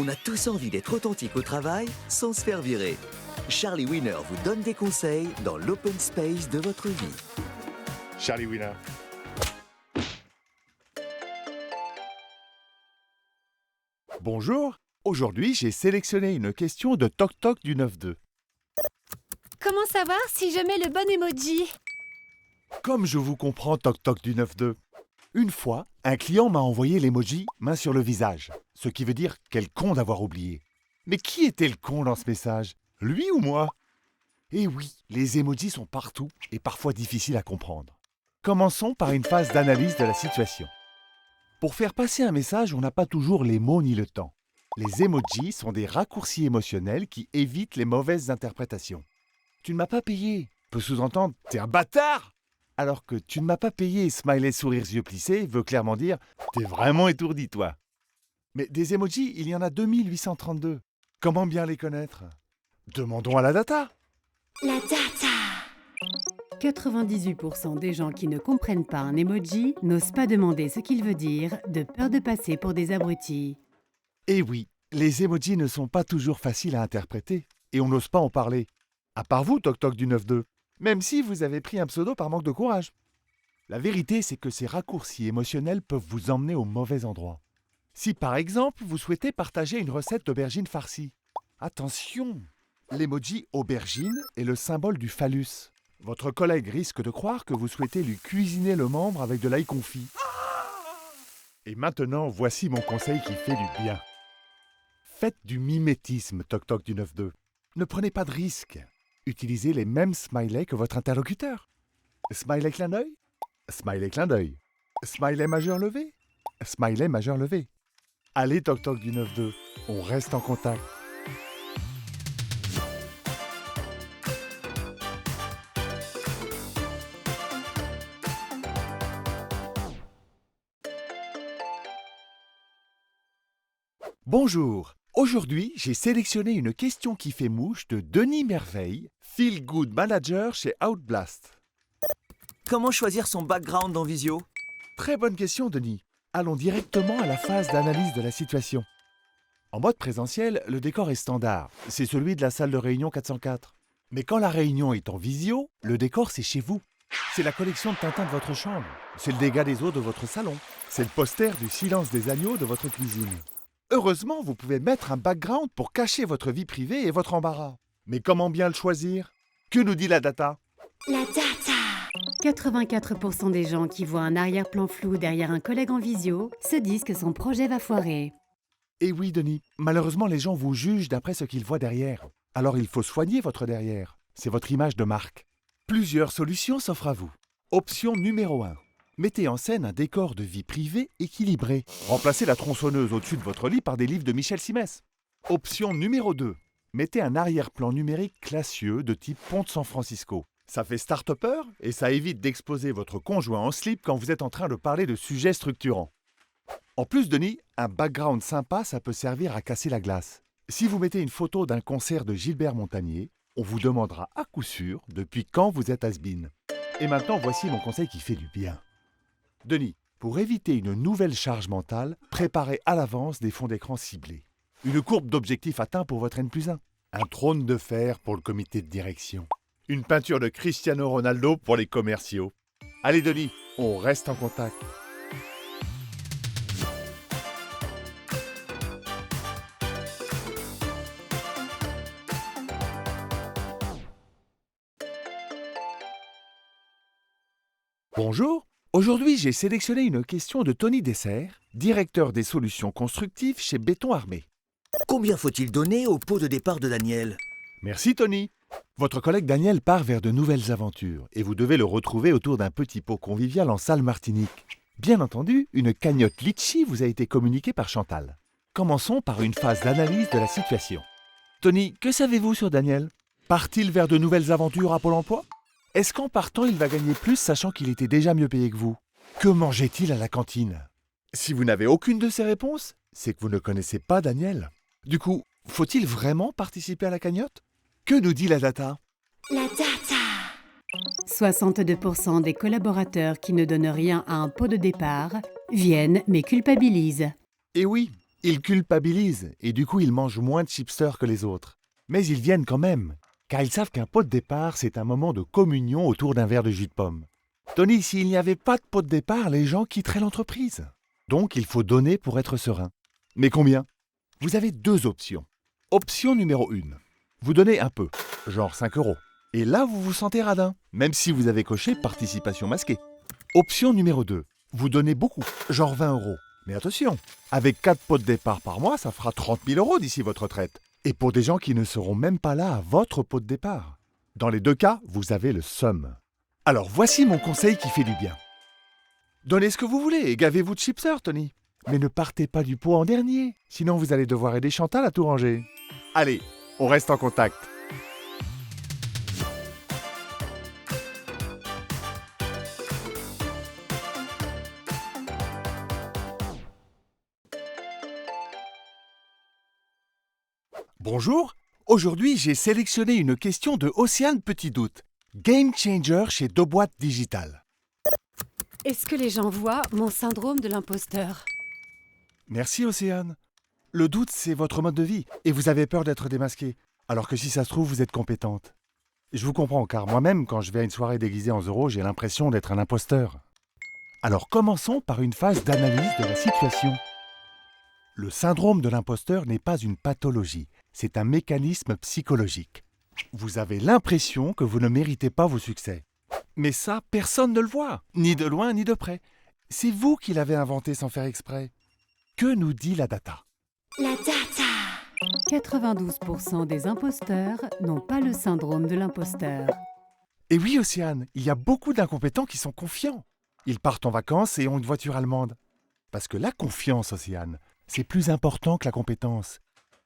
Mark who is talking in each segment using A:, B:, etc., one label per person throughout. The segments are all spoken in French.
A: On a tous envie d'être authentique au travail sans se faire virer. Charlie Winner vous donne des conseils dans l'open space de votre vie.
B: Charlie Winner. Bonjour, aujourd'hui j'ai sélectionné une question de Toc Toc du 9-2.
C: Comment savoir si je mets le bon emoji?
B: Comme je vous comprends Toc Toc du 9-2. Une fois, un client m'a envoyé l'emoji main sur le visage, ce qui veut dire quel con d'avoir oublié. Mais qui était le con dans ce message? Lui ou moi? Eh oui, les emojis sont partout et parfois difficiles à comprendre. Commençons par une phase d'analyse de la situation. Pour faire passer un message, on n'a pas toujours les mots ni le temps. Les emojis sont des raccourcis émotionnels qui évitent les mauvaises interprétations. Tu ne m'as pas payé peut sous-entendre « t'es un bâtard !» alors que « tu ne m'as pas payé » smiley sourire yeux plissés veut clairement dire « t'es vraiment étourdi toi !» Mais des emojis, il y en a 2832. Comment bien les connaître? Demandons à la data.
C: La data!
D: 98% des gens qui ne comprennent pas un emoji n'osent pas demander ce qu'il veut dire, de peur de passer pour des abrutis.
B: Eh oui, les emojis ne sont pas toujours faciles à interpréter et on n'ose pas en parler. À part vous, Toc Toc du 9-2, même si vous avez pris un pseudo par manque de courage. La vérité, c'est que ces raccourcis émotionnels peuvent vous emmener au mauvais endroit. Si par exemple, vous souhaitez partager une recette d'aubergine farcie, attention, l'emoji aubergine est le symbole du phallus. Votre collègue risque de croire que vous souhaitez lui cuisiner le membre avec de l'ail confit. Et maintenant, voici mon conseil qui fait du bien. Faites du mimétisme, Toc Toc du 9-2. Ne prenez pas de risques. Utilisez les mêmes smileys que votre interlocuteur. Smiley clin d'œil, smiley clin d'œil. Smiley majeur levé, smiley majeur levé. Allez, Toc Toc du 9-2, on reste en contact. Bonjour, aujourd'hui j'ai sélectionné une question qui fait mouche de Denis Merveille, Feel Good Manager chez Outblast.
A: Comment choisir son background en visio?
B: Très bonne question Denis. Allons directement à la phase d'analyse de la situation. En mode présentiel, le décor est standard, c'est celui de la salle de réunion 404. Mais quand la réunion est en visio, le décor c'est chez vous. C'est la collection de Tintin de votre chambre, c'est le dégât des eaux de votre salon, c'est le poster du Silence des agneaux de votre cuisine. Heureusement, vous pouvez mettre un background pour cacher votre vie privée et votre embarras. Mais comment bien le choisir? Que nous dit la data?
C: La data!
D: 84% des gens qui voient un arrière-plan flou derrière un collègue en visio se disent que son projet va foirer.
B: Eh oui, Denis, malheureusement, les gens vous jugent d'après ce qu'ils voient derrière. Alors il faut soigner votre derrière. C'est votre image de marque. Plusieurs solutions s'offrent à vous. Option numéro 1. Mettez en scène un décor de vie privée équilibré. Remplacez la tronçonneuse au-dessus de votre lit par des livres de Michel Simès. Option numéro 2. Mettez un arrière-plan numérique classieux de type pont de San Francisco. Ça fait start-upper et ça évite d'exposer votre conjoint en slip quand vous êtes en train de parler de sujets structurants. En plus, Denis, un background sympa, ça peut servir à casser la glace. Si vous mettez une photo d'un concert de Gilbert Montagnier, on vous demandera à coup sûr depuis quand vous êtes has-been. Et maintenant, voici mon conseil qui fait du bien. Denis, pour éviter une nouvelle charge mentale, préparez à l'avance des fonds d'écran ciblés. Une courbe d'objectifs atteint pour votre N+1. Un trône de fer pour le comité de direction. Une peinture de Cristiano Ronaldo pour les commerciaux. Allez Denis, on reste en contact. Bonjour, aujourd'hui j'ai sélectionné une question de Tony Dessert, directeur des solutions constructives chez Béton Armé.
A: Combien faut-il donner au pot de départ de Daniel?
B: Merci Tony. Votre collègue Daniel part vers de nouvelles aventures et vous devez le retrouver autour d'un petit pot convivial en salle Martinique. Bien entendu, une cagnotte litchi vous a été communiquée par Chantal. Commençons par une phase d'analyse de la situation. Tony, que savez-vous sur Daniel? Part-il vers de nouvelles aventures à Pôle emploi? Est-ce qu'en partant, il va gagner plus sachant qu'il était déjà mieux payé que vous? Que mangeait-il à la cantine? Si vous n'avez aucune de ces réponses, c'est que vous ne connaissez pas Daniel. Du coup, faut-il vraiment participer à la cagnotte? Que nous dit la data?
C: La data!
D: 62% des collaborateurs qui ne donnent rien à un pot de départ viennent mais culpabilisent.
B: Et oui, Ils culpabilisent et du coup ils mangent moins de chipsters que les autres. Mais ils viennent quand même, car ils savent qu'un pot de départ, c'est un moment de communion autour d'un verre de jus de pomme. Tony, s'il n'y avait pas de pot de départ, les gens quitteraient l'entreprise. Donc il faut donner pour être serein. Mais combien? Vous avez 2 options. Option numéro 1. Vous donnez un peu, genre 5 €. Et là, vous vous sentez radin, même si vous avez coché participation masquée. Option numéro 2. Vous donnez beaucoup, genre 20 €. Mais attention, avec 4 pots de départ par mois, ça fera 30 000 € d'ici votre retraite. Et pour des gens qui ne seront même pas là à votre pot de départ. Dans les 2 cas, vous avez le somme. Alors voici mon conseil qui fait du bien. Donnez ce que vous voulez et gavez-vous de chipsters, Tony. Mais ne partez pas du pot en dernier, sinon vous allez devoir aider Chantal à tout ranger. Allez, on reste en contact. Bonjour, aujourd'hui j'ai sélectionné une question de Océane Petit Doute, Game Changer chez Doboîte Digital.
C: Est-ce que les gens voient mon syndrome de l'imposteur?
B: Merci Océane. Le doute, c'est votre mode de vie et vous avez peur d'être démasqué, alors que si ça se trouve, vous êtes compétente. Je vous comprends, car moi-même, quand je vais à une soirée déguisée en Zorro, j'ai l'impression d'être un imposteur. Alors commençons par une phase d'analyse de la situation. Le syndrome de l'imposteur n'est pas une pathologie, c'est un mécanisme psychologique. Vous avez l'impression que vous ne méritez pas vos succès. Mais ça, personne ne le voit, ni de loin ni de près. C'est vous qui l'avez inventé sans faire exprès. Que nous dit la data?
C: La data!
D: 92% des imposteurs n'ont pas le syndrome de l'imposteur.
B: Et oui, Océane, il y a beaucoup d'incompétents qui sont confiants. Ils partent en vacances et ont une voiture allemande. Parce que la confiance, Océane, c'est plus important que la compétence.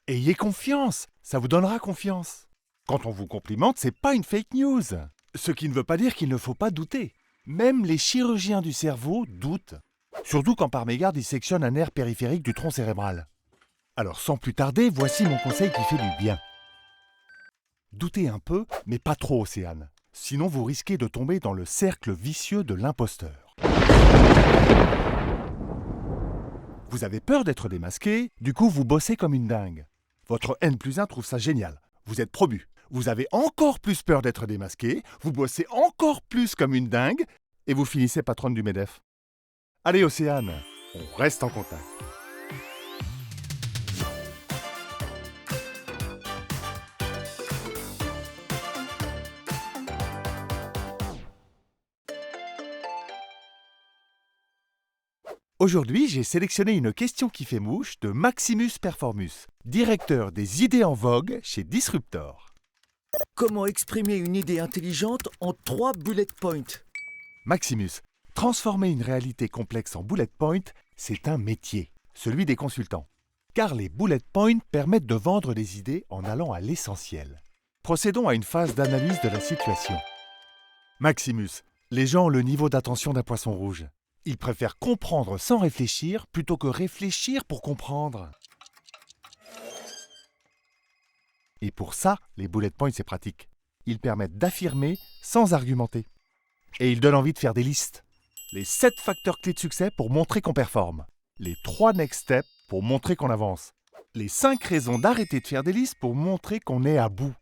B: Ayez confiance, ça vous donnera confiance. Quand on vous complimente, c'est pas une fake news. Ce qui ne veut pas dire qu'il ne faut pas douter. Même les chirurgiens du cerveau doutent. Surtout quand par mégarde ils sectionnent un nerf périphérique du tronc cérébral. Alors sans plus tarder, voici mon conseil qui fait du bien. Doutez un peu, mais pas trop, Océane. Sinon vous risquez de tomber dans le cercle vicieux de l'imposteur. Vous avez peur d'être démasqué, du coup vous bossez comme une dingue. Votre N+1 trouve ça génial. Vous êtes promu. Vous avez encore plus peur d'être démasqué, vous bossez encore plus comme une dingue, et vous finissez patronne du MEDEF. Allez Océane, on reste en contact. Aujourd'hui, j'ai sélectionné une question qui fait mouche de Maximus Performus, directeur des idées en vogue chez Disruptor.
A: Comment exprimer une idée intelligente en 3 bullet points?
B: Maximus, transformer une réalité complexe en bullet point, c'est un métier, celui des consultants. Car les bullet points permettent de vendre des idées en allant à l'essentiel. Procédons à une phase d'analyse de la situation. Maximus, les gens ont le niveau d'attention d'un poisson rouge. Ils préfèrent comprendre sans réfléchir plutôt que réfléchir pour comprendre. Et pour ça, les bullet points, c'est pratique. Ils permettent d'affirmer sans argumenter. Et ils donnent envie de faire des listes. Les 7 facteurs clés de succès pour montrer qu'on performe. Les 3 next steps pour montrer qu'on avance. Les 5 raisons d'arrêter de faire des listes pour montrer qu'on est à bout.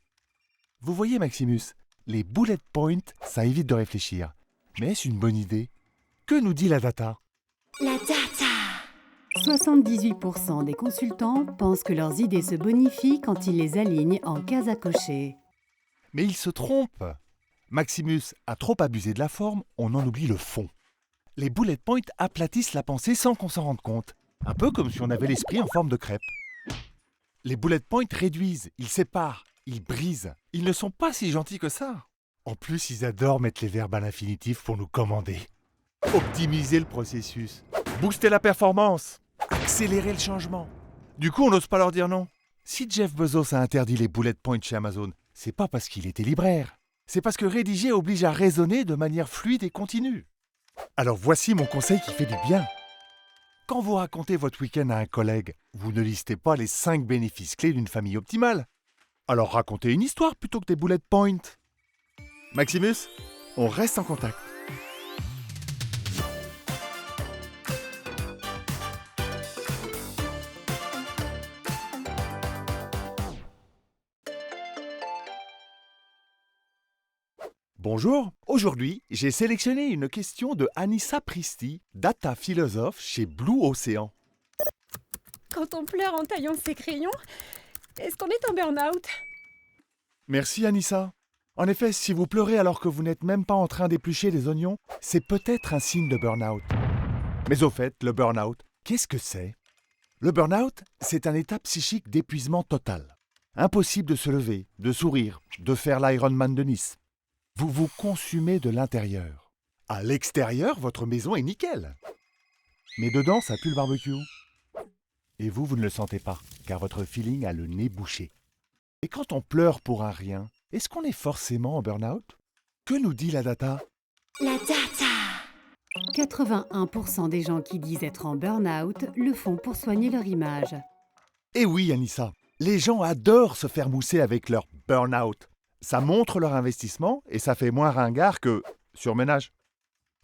B: Vous voyez, Maximus, les bullet points, ça évite de réfléchir. Mais est-ce une bonne idée? Que nous dit la data?
C: La data!
D: 78% des consultants pensent que leurs idées se bonifient quand ils les alignent en cases à cocher.
B: Mais ils se trompent. Maximus a trop abusé de la forme, on en oublie le fond. Les bullet points aplatissent la pensée sans qu'on s'en rende compte. Un peu comme si on avait l'esprit en forme de crêpe. Les bullet points réduisent, ils séparent, ils brisent. Ils ne sont pas si gentils que ça. En plus, ils adorent mettre les verbes à l'infinitif pour nous commander. Optimiser le processus, booster la performance, accélérer le changement. Du coup, on n'ose pas leur dire non. Si Jeff Bezos a interdit les bullet points chez Amazon, c'est pas parce qu'il était libraire. C'est parce que rédiger oblige à raisonner de manière fluide et continue. Alors voici mon conseil qui fait du bien. Quand vous racontez votre week-end à un collègue, vous ne listez pas les 5 bénéfices clés d'une famille optimale. Alors racontez une histoire plutôt que des bullet points. Maximus, on reste en contact. Bonjour, aujourd'hui, j'ai sélectionné une question de Anissa Pristi, data philosophe chez Blue Ocean.
C: Quand on pleure en taillant ses crayons, est-ce qu'on est en burn-out?
B: Merci Anissa. En effet, si vous pleurez alors que vous n'êtes même pas en train d'éplucher des oignons, c'est peut-être un signe de burn-out. Mais au fait, le burn-out, qu'est-ce que c'est? Le burn-out, c'est un état psychique d'épuisement total. Impossible de se lever, de sourire, de faire l'Ironman de Nice. Vous vous consumez de l'intérieur. À l'extérieur, votre maison est nickel. Mais dedans, ça pue le barbecue. Et vous ne le sentez pas, car votre feeling a le nez bouché. Et quand on pleure pour un rien, est-ce qu'on est forcément en burn-out? Que nous dit la data?
C: La data!
D: 81% des gens qui disent être en burn-out le font pour soigner leur image.
B: Eh oui, Anissa, les gens adorent se faire mousser avec leur burn-out. Ça montre leur investissement et ça fait moins ringard que surménage.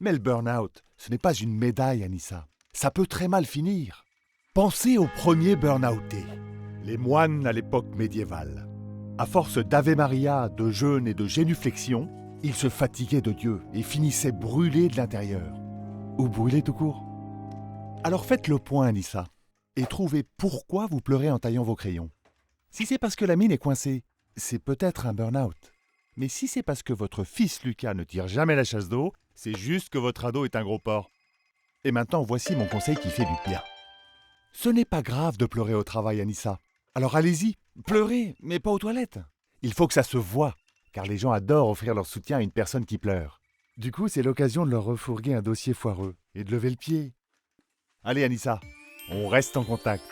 B: Mais le burn-out, ce n'est pas une médaille, Anissa. Ça peut très mal finir. Pensez aux premiers burn-outés, les moines à l'époque médiévale. À force d'Ave Maria, de jeûne et de génuflexion, ils se fatiguaient de Dieu et finissaient brûlés de l'intérieur. Ou brûlés tout court. Alors faites le point, Anissa, et trouvez pourquoi vous pleurez en taillant vos crayons. Si c'est parce que la mine est coincée, c'est peut-être un burn-out. Mais si c'est parce que votre fils Lucas ne tire jamais la chasse d'eau, c'est juste que votre ado est un gros porc. Et maintenant, voici mon conseil qui fait du bien. Ce n'est pas grave de pleurer au travail, Anissa. Alors allez-y, pleurez, mais pas aux toilettes. Il faut que ça se voie, car les gens adorent offrir leur soutien à une personne qui pleure. Du coup, c'est l'occasion de leur refourguer un dossier foireux et de lever le pied. Allez, Anissa, on reste en contact.